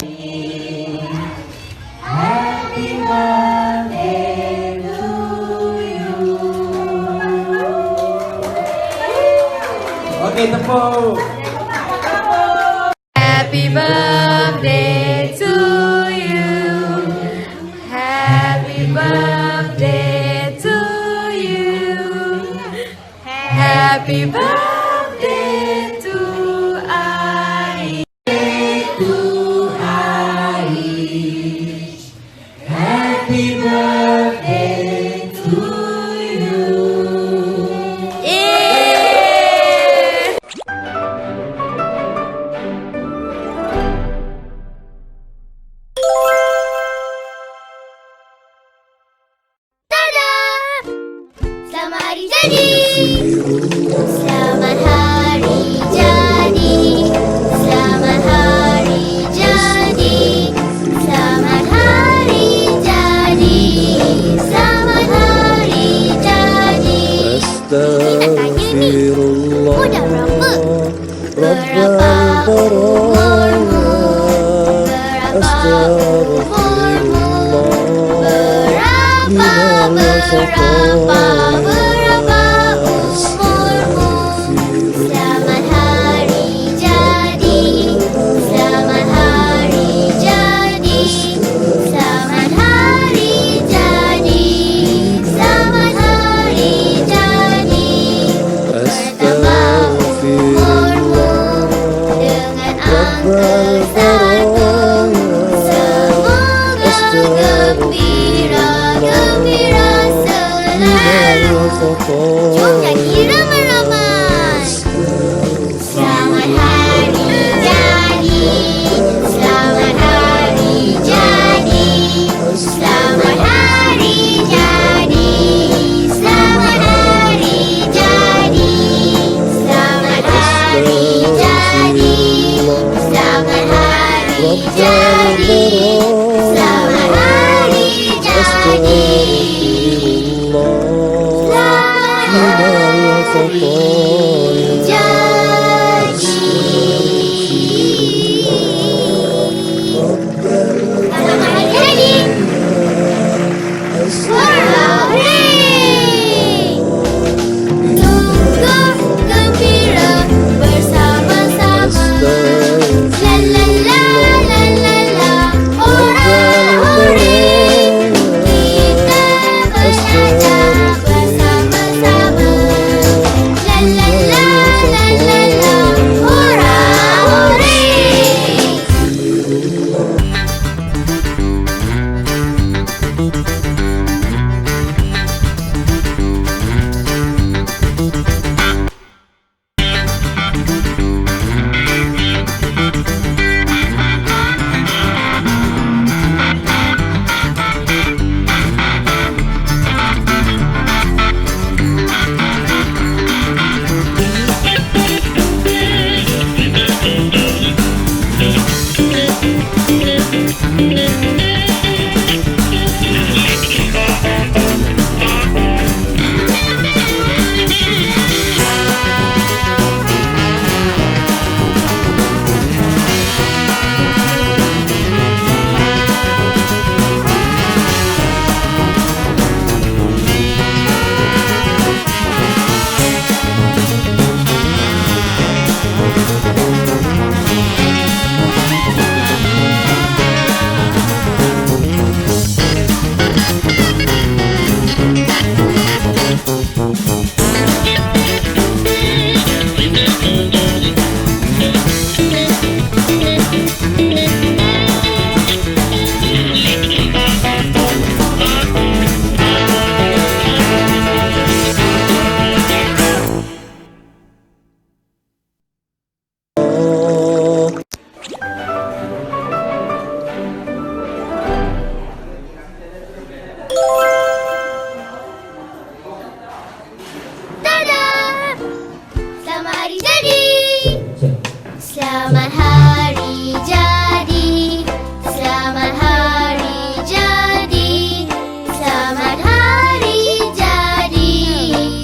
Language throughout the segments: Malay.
Happy birthday to you. Oke, tepuk. Happy birthday to you. Happy birthday to you. Happy birthday to Aish. Happy birthday to you. Selamat hari jadi. Selamat hari jadi. Selamat hari jadi. Selamat hari jadi. Selamat hari jadi. Astagfirullah. Udah berapa? Berapa umurmu? Astagfirullah. Berapa umurmu? Selamat hari jadi. Selamat hari jadi. Selamat hari jadi. Selamat hari jadi. Bertambah umurmu dengan angka satu. Semoga gembira selalu. Jom nyanyi ramai-ramai. Selamat hari jadi. Selamat hari jadi. Selamat hari jadi. Selamat hari jadi. Selamat hari jadi. Selamat hari jadi. Selamat hari jadi. Selamat hari jadi. Selamat hari jadi. Selamat hari jadi.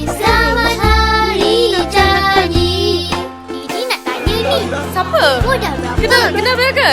Selamat hari jadi. Ini nak tanya ni. Siapa? Mudah berapa? Kena berapa?